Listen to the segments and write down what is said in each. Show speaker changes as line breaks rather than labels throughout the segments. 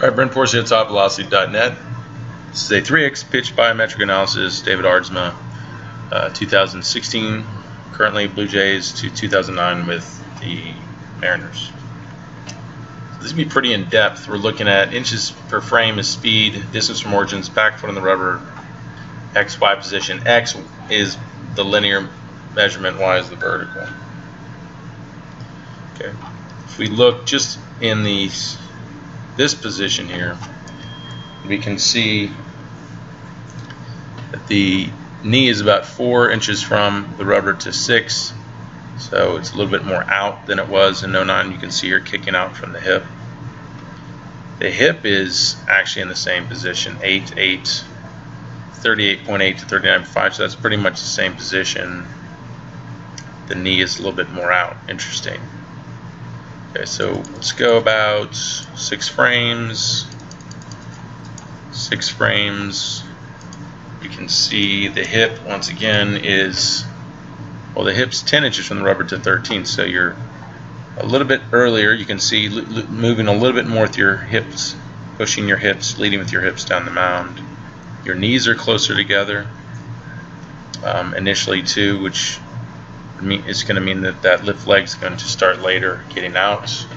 Alright, Brent Porcia at topvelocity.net. This is a 3x pitch biometric analysis, David Aardsma, 2016, currently Blue Jays to 2009 with the Mariners. So this will be pretty in depth. We're looking at inches per frame is speed, distance from origins, back foot on the rubber, X, Y position. X is the linear measurement, Y is the vertical. Okay. If we look just in this position here, we can see that the knee is about 4 inches from the rubber to 6, so it's a little bit more out than it was in 09. You can see here kicking out from the hip. The hip is actually in the same position, 38.8 to 39.5, so that's pretty much the same position. The knee is a little bit more out. Interesting. Okay, so let's go about 6 frames. 6 frames. You can see the hip once again is, well, the hip's 10 inches from the rubber to 13, so you're a little bit earlier. You can see moving a little bit more with your hips, pushing your hips, leading with your hips down the mound. Your knees are closer together initially too, which is going to mean that that lift leg is going to start later getting out.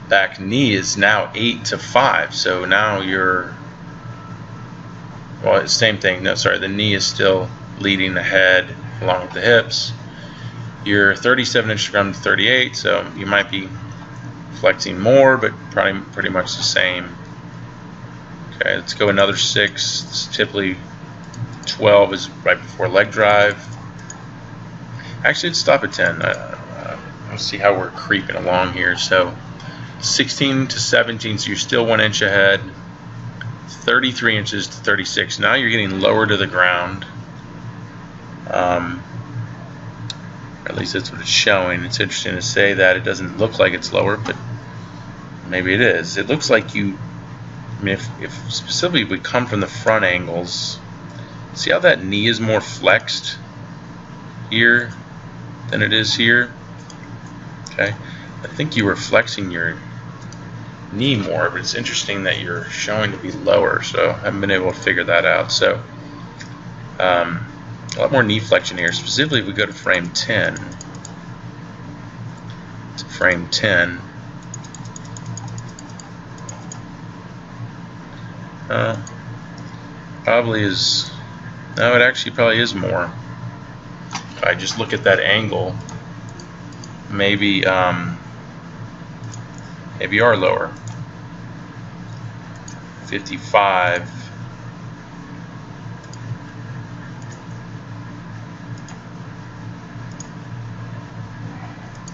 Back knee is now 8 to 5, so now you're, well, same thing. No, sorry, the knee is still leading ahead along with the hips. You're 37 inches from 38, so you might be flexing more, but probably pretty much the same. Okay, let's go another 6. This is typically 12 is right before leg drive. Actually, let's stop at 10. Let's see how we're creeping along here. So 16 to 17, so you're still 1 inch ahead. 33 inches to 36. Now you're getting lower to the ground. At least that's what it's showing. It's interesting to say that. It doesn't look like it's lower, but maybe it is. It looks like you, I mean, if specifically we come from the front angles, see how that knee is more flexed here than it is here? Okay, I think you were flexing your knee more, but it's interesting that you're showing to be lower, so I haven't been able to figure that out. So a lot more knee flexion here. Specifically, if we go to frame 10, probably is, no, it actually probably is more. If I just look at that angle, maybe maybe you are lower. 55.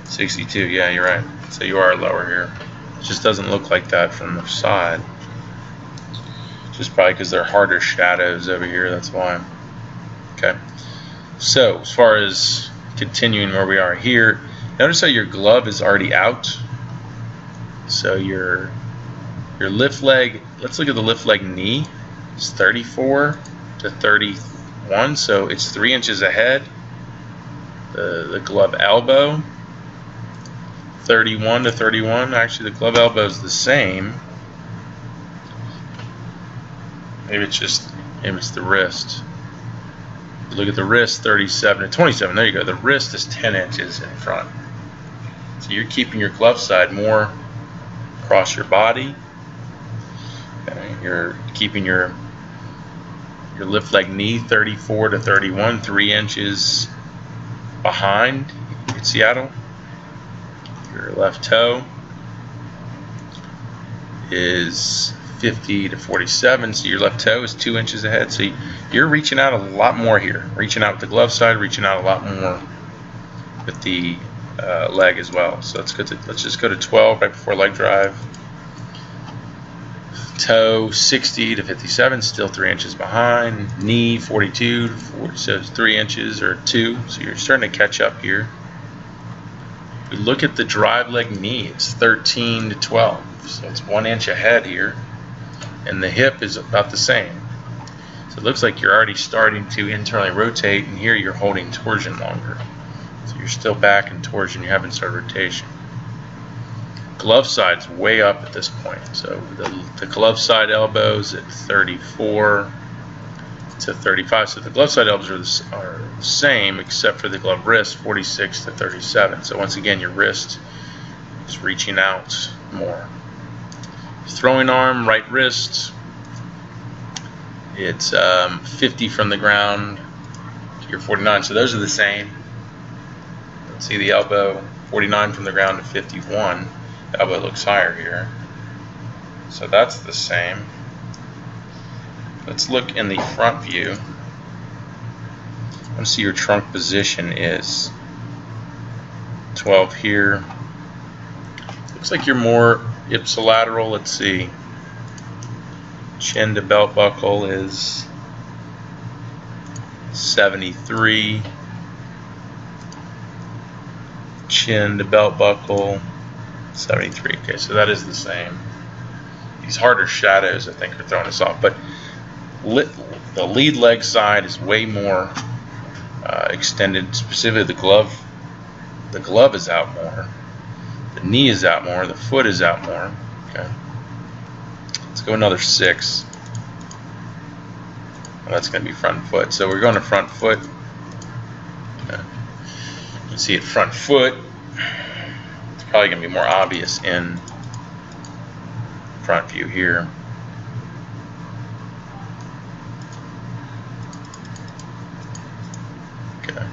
62, yeah, you're right. So you are lower here. It just doesn't look like that from the side. Just probably because they're harder shadows over here, that's why. Okay. So as far as continuing where we are here, notice how your glove is already out. So your lift leg, let's look at the lift leg knee. It's 34 to 31, so it's 3 inches ahead. The glove elbow, 31 to 31. Actually, the glove elbow is the same. Maybe it's the wrist. Look at the wrist, 37 to 27. There you go. The wrist is 10 inches in front. So you're keeping your glove side more across your body. Okay. You're keeping your lift leg knee 34 to 31, 3 inches behind in Seattle. Your left toe is 50 to 47, so your left toe is 2 inches ahead. So you're reaching out a lot more here, reaching out with the glove side, reaching out a lot more with the leg as well. So let's just go to 12 right before leg drive. Toe 60 to 57, still 3 inches behind. Knee 42 to 40, so it's 3 inches or 2. So you're starting to catch up here. We look at the drive leg knee, it's 13 to 12, so it's 1 inch ahead here, and the hip is about the same. So it looks like you're already starting to internally rotate, and here you're holding torsion longer. So you're still back in torsion, you haven't started rotation. glove side's way up at this point. So the glove side elbows at 34 to 35. So the glove side elbows are the same except for the glove wrist, 46 to 37. So once again, your wrist is reaching out more. Throwing arm, right wrist, it's 50 from the ground to your 49. So those are the same. Let's see the elbow, 49 from the ground to 51. The elbow looks higher here. So that's the same. Let's look in the front view. Let's see your trunk position is 12 here. Looks like you're more ipsilateral. Let's see. Chin to belt buckle is 73. Chin to belt buckle 73. Okay, so that is the same. These harder shadows I think are throwing us off, but the lead leg side is way more extended. Specifically the glove is out more, the knee is out more, the foot is out more. Okay, let's go another 6. Well, that's going to be front foot, so we're going to front foot. Okay. You can see it front foot. It's probably going to be more obvious in front view here. Okay,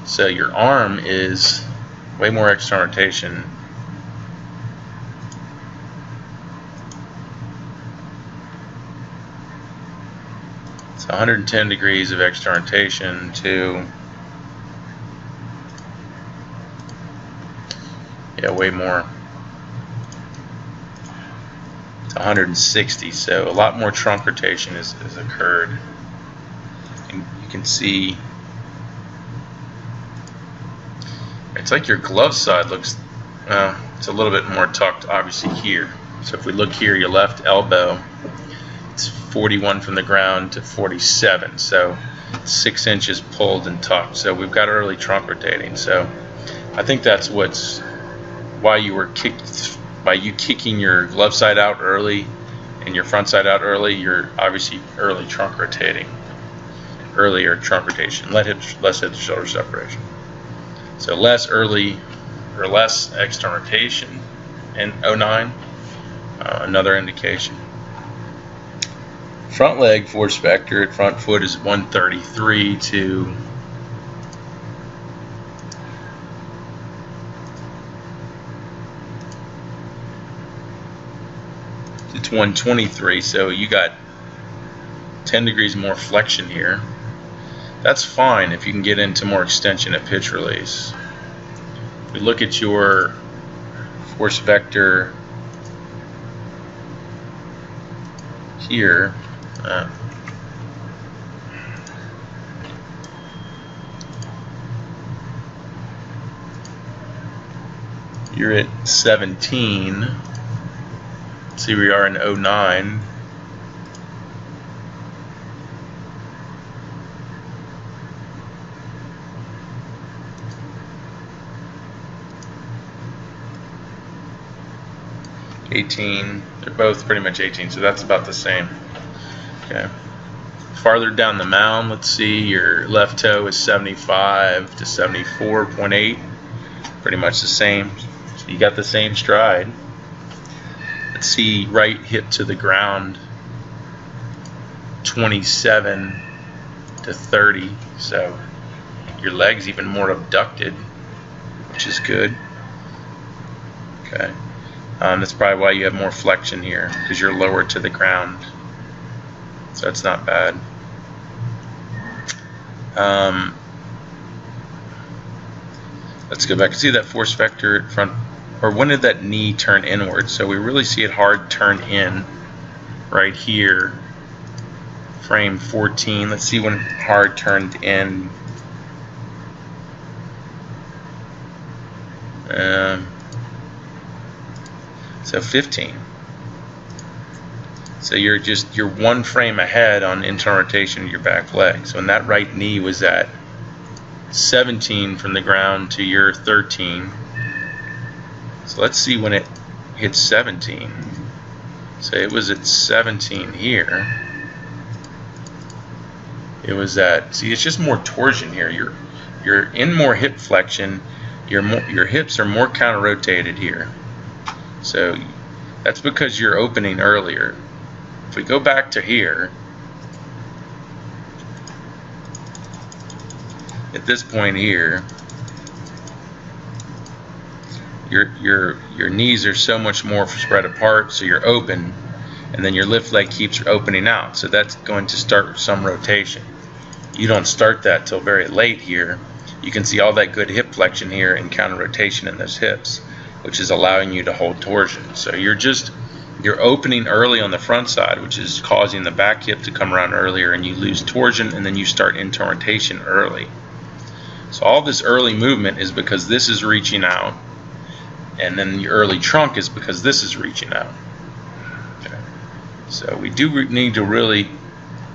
so your arm is way more external rotation. It's 110 degrees of external rotation to, yeah, way more. It's 160, so a lot more trunk rotation has occurred. And you can see it's like your glove side looks, it's a little bit more tucked obviously here. So if we look here, your left elbow, it's 41 from the ground to 47, so 6 inches pulled and tucked. So we've got early trunk rotating. So I think that's why you were kicked, by you kicking your glove side out early and your front side out early. You're obviously early trunk rotating, earlier trunk rotation, less hip to shoulder separation. So less early or less external rotation in 09, another indication. Front leg force vector at front foot is 133 to it's 123, so you got 10 degrees more flexion here. That's fine if you can get into more extension at pitch release. If we look at your force vector here, you're at 17. Let's see, we are in 09. They're both pretty much 18, so that's about the same. Okay. Farther down the mound, let's see, your left toe is 75 to 74.8, pretty much the same. So you got the same stride. Let's see, right hip to the ground, 27 to 30, so your leg's even more abducted, which is good. Okay. That's probably why you have more flexion here, because you're lower to the ground. So that's not bad. Let's go back and see that force vector at front, or when did that knee turn inward? So we really see it hard turn in right here, frame 14. Let's see when hard turned in. So 15. So you're one frame ahead on internal rotation of your back leg. So when that right knee was at 17 from the ground to your 13. So let's see when it hit 17. So it was at 17 here. It was at, see, it's just more torsion here. You're in more hip flexion. Your hips are more counter-rotated here. So that's because you're opening earlier. If we go back to here, at this point here, your knees are so much more spread apart, so you're open, and then your lift leg keeps opening out. So that's going to start some rotation. You don't start that till very late here. You can see all that good hip flexion here and counter rotation in those hips, which is allowing you to hold torsion. So you're opening early on the front side, which is causing the back hip to come around earlier, and you lose torsion, and then you start internal rotation early. So all this early movement is because this is reaching out, and then your early trunk is because this is reaching out. Okay. So we do need to really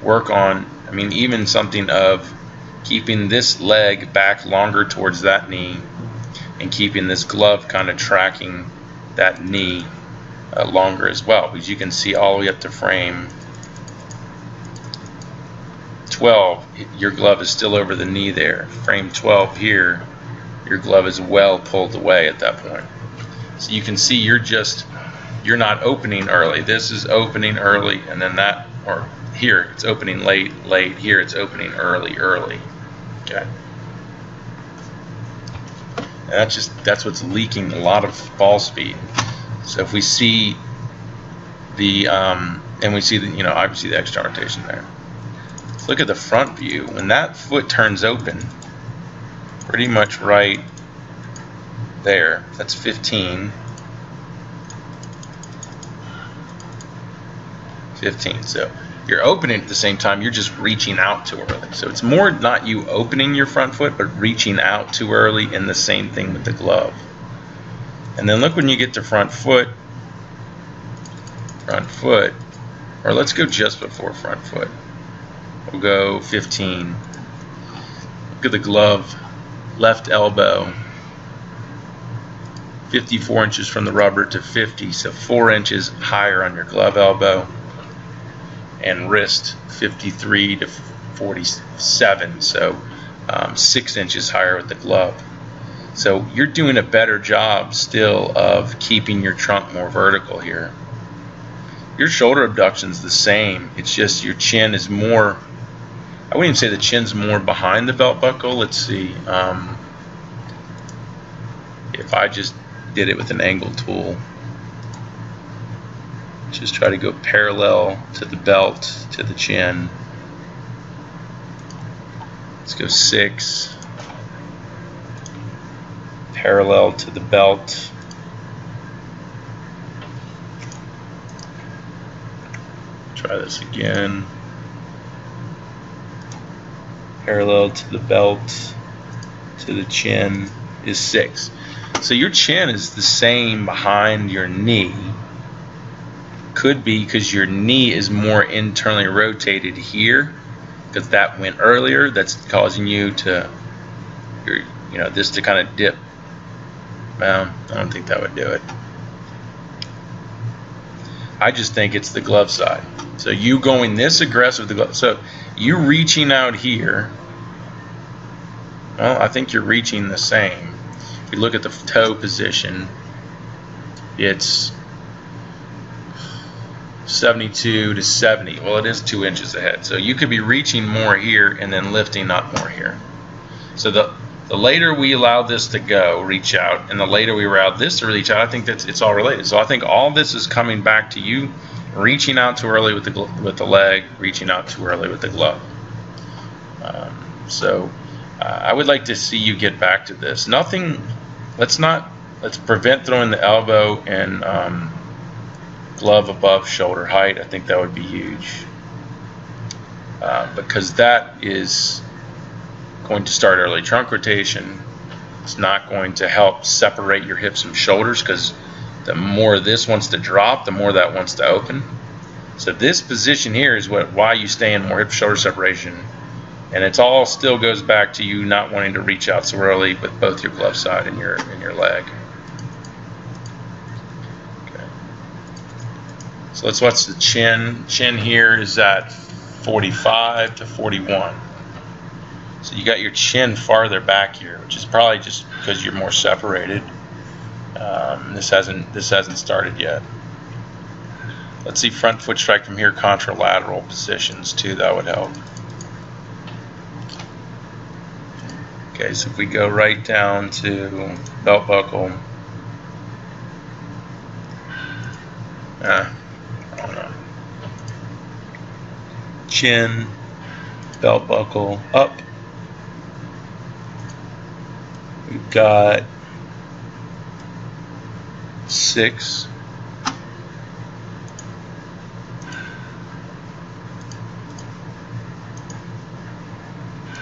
work on, I mean, even something of keeping this leg back longer towards that knee and keeping this glove kind of tracking that knee longer as well, because you can see all the way up to frame 12, your glove is still over the knee there. Frame 12 here, your glove is well pulled away at that point. So you can see you're not opening early. This is opening early, and then that, or here it's opening late, here it's opening early. Okay. And that's what's leaking a lot of ball speed. So if we see the and we see the, you know, obviously the external rotation there. Let's look at the front view. When that foot turns open, pretty much right there, that's 15. 15. So you're opening at the same time, you're just reaching out too early. So it's more not you opening your front foot, but reaching out too early, and the same thing with the glove. And then look when you get to front foot, or let's go just before front foot. We'll go 15. Look at the glove, left elbow, 54 inches from the rubber to 50, so 4 inches higher on your glove elbow. And wrist 53 to 47, so 6 inches higher with the glove. So you're doing a better job still of keeping your trunk more vertical here. Your shoulder abduction's the same, it's just your chin is more, I wouldn't even say the chin's more behind the belt buckle. Let's see, if I just did it with an angle tool, just try to go parallel to the belt, to the chin. Let's go 6. Parallel to the belt. Try this again. Parallel to the belt, to the chin is 6. So your chin is the same behind your knee. Could be because your knee is more internally rotated here, because that went earlier. That's causing you to, this to kind of dip. Well, I don't think that would do it. I just think it's the glove side. So you going this aggressive with the glove. So you reaching out here. Well, I think you're reaching the same. If you look at the toe position, it's 72 to 70. Well, it is 2 inches ahead. So you could be reaching more here and then lifting up more here. So the later we allow this to go, reach out, and the later we allow this to reach out, I think that it's all related. So I think all this is coming back to you reaching out too early with the leg, reaching out too early with the glove. I would like to see you get back to this. Let's prevent throwing the elbow and glove above shoulder height. I think that would be huge, because that is going to start early trunk rotation. It's not going to help separate your hips from shoulders, because the more this wants to drop, the more that wants to open. So this position here is why you stay in more hip shoulder separation, and it all still goes back to you not wanting to reach out so early with both your glove side and your leg. Okay. So let's watch the chin. Chin here is at 45 to 41. So you got your chin farther back here, which is probably just because you're more separated. This hasn't started yet. Let's see front foot strike from here, contralateral positions too. That would help. Okay, so if we go right down to belt buckle, I don't know. Chin, belt buckle up. We've got 6.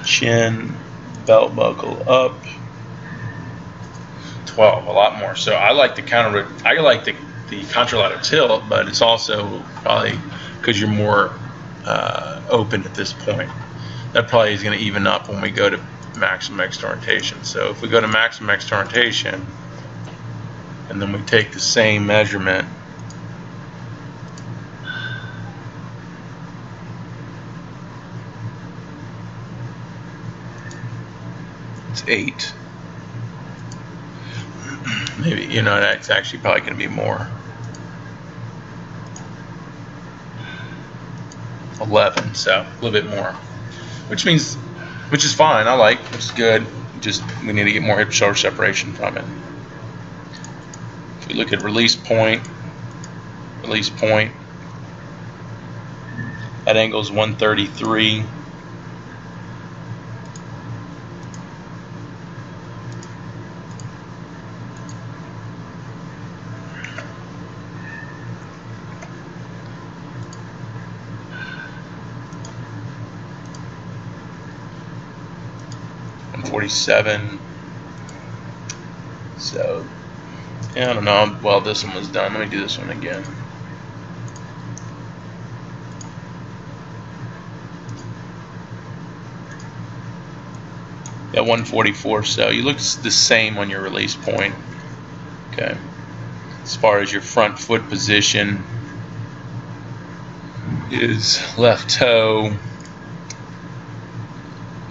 Chin, belt buckle up. 12, a lot more. So I like the contralateral tilt, but it's also probably because you're more open at this point. That probably is going to even up when we go to maximum external rotation. So if we go to maximum external rotation and then we take the same measurement, it's 8. Maybe, you know, that's actually probably going to be more. 11, so a little bit more, which is fine. I like, which is good. Just we need to get more hip shoulder separation from it. If we look at release point, that angle is 133. So yeah, I don't know how well this one was done. Let me do this one again. Yeah, 144. So you look the same on your release point. Okay. As far as your front foot position is left toe.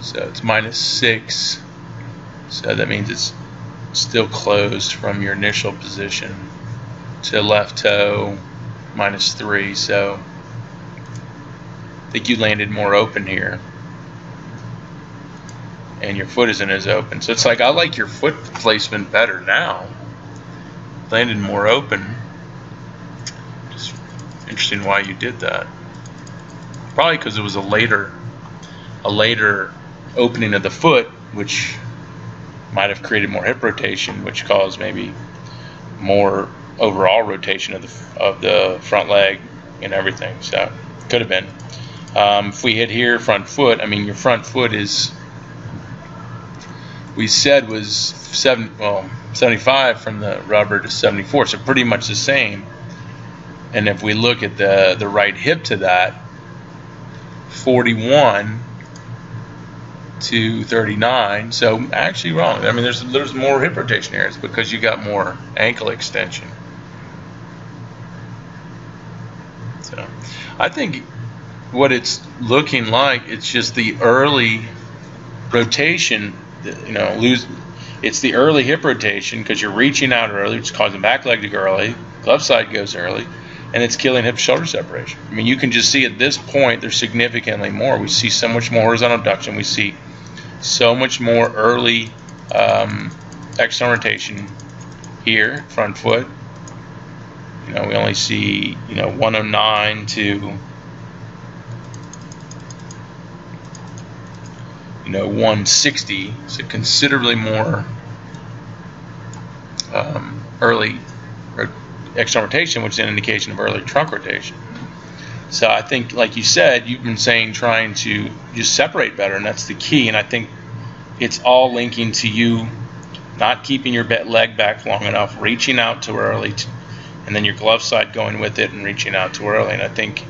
So it's -6. So that means it's still closed from your initial position to left toe, -3. So I think you landed more open here. And your foot isn't as open. So it's like, I like your foot placement better now. Landed more open. Just interesting why you did that. Probably because it was a later opening of the foot, which might have created more hip rotation, which caused maybe more overall rotation of the front leg and everything. So could have been. If we hit here, front foot, I mean, your front foot is, we said was 75 from the rubber to 74, so pretty much the same. And if we look at the right hip to that, 41 to 39, so actually wrong. I mean, there's more hip rotation here. It's because you got more ankle extension. So I think what it's looking like, it's just the early rotation, you know, it's the early hip rotation because you're reaching out early, which is causing back leg to go early, glove side goes early, and it's killing hip shoulder separation. I mean, you can just see at this point there's significantly more. We see so much more horizontal abduction. We see so much more early external rotation here, front foot. You know, we only see, you know, 109 to, you know, 160, so considerably more early external rotation, which is an indication of early trunk rotation. So I think, like you said, you've been saying trying to just separate better, and that's the key. And I think it's all linking to you not keeping your leg back long enough, reaching out too early, and then your glove side going with it and reaching out too early. And I think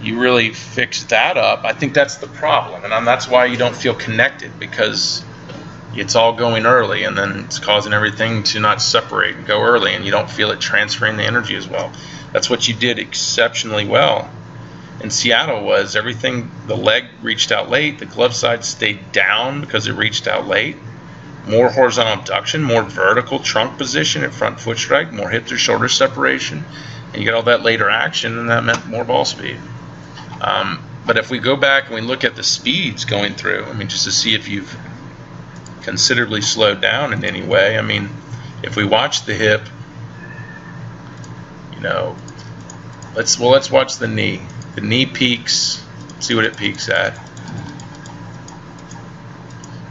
you really fix that up. I think that's the problem, and that's why you don't feel connected, because it's all going early, and then it's causing everything to not separate and go early, and you don't feel it transferring the energy as well. That's what you did exceptionally well in Seattle. Was everything, the leg reached out late, the glove side stayed down because it reached out late, more horizontal abduction, more vertical trunk position at front foot strike, more hip to shoulder separation, and you get all that later action, and that meant more ball speed. But if we go back and we look at the speeds going through, I mean, just to see if you've considerably slowed down in any way. I mean, if we watch the hip, you know, let's watch the knee. The knee peaks. See what it peaks at.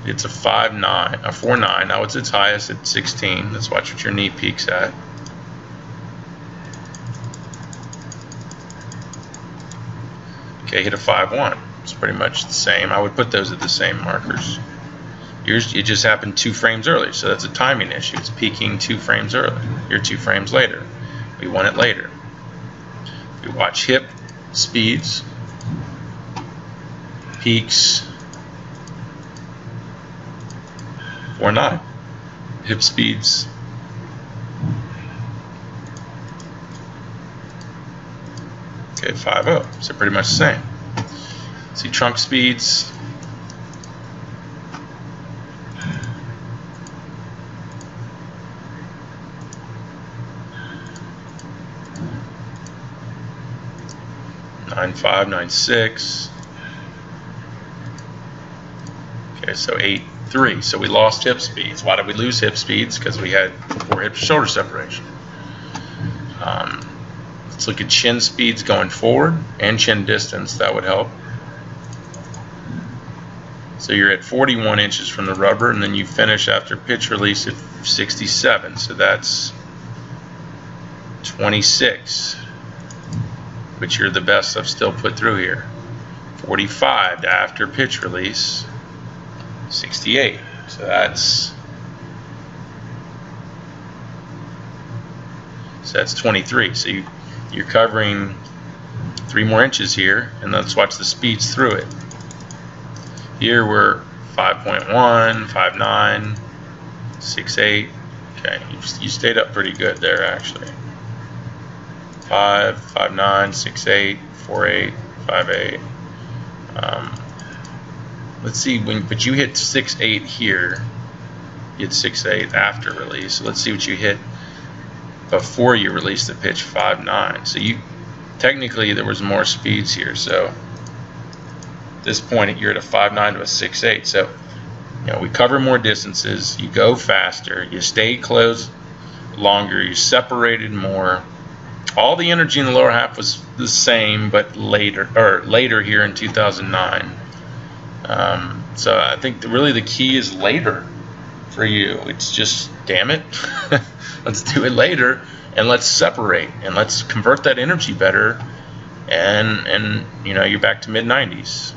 It's a 5.9, a 4.9. Now it's its highest at 16. Let's watch what your knee peaks at. Okay, hit a 5.1. It's pretty much the same. I would put those at the same markers. Yours, it just happened 2 frames early, so that's a timing issue. It's peaking 2 frames early. You're 2 frames later. We want it later. We watch hip speeds, peaks, 4.9. Hip speeds, okay, 5.0. So pretty much the same. See trunk speeds. Nine 9.6. Okay, so 8.3. So we lost hip speeds. Why did we lose hip speeds? Because we had poor hip to shoulder separation. Let's look at chin speeds going forward and chin distance. That would help. So you're at 41 inches from the rubber, and then you finish after pitch release at 67. So that's 26. Which you're the best I've still put through here. 45 after pitch release, 68. So that's 23. So you're covering 3 more inches here, and let's watch the speeds through it. Here we're 5.1, 5.9, 6.8. Okay, you stayed up pretty good there actually. 5, 5.9, 6.8, 4.8, 5.8. Let's see, but you hit 6.8 here. You hit 6.8 after release. So let's see what you hit before you released the pitch, 5.9. So you technically there was more speeds here. So at this point you're at a 5.9 to a 6.8. So you know we cover more distances. You go faster. You stay close longer. You separated more. All the energy in the lower half was the same, but later here in 2009. So I think really the key is later for you. It's just, damn it, let's do it later, and let's separate, and let's convert that energy better, and you know, you're back to mid-90s.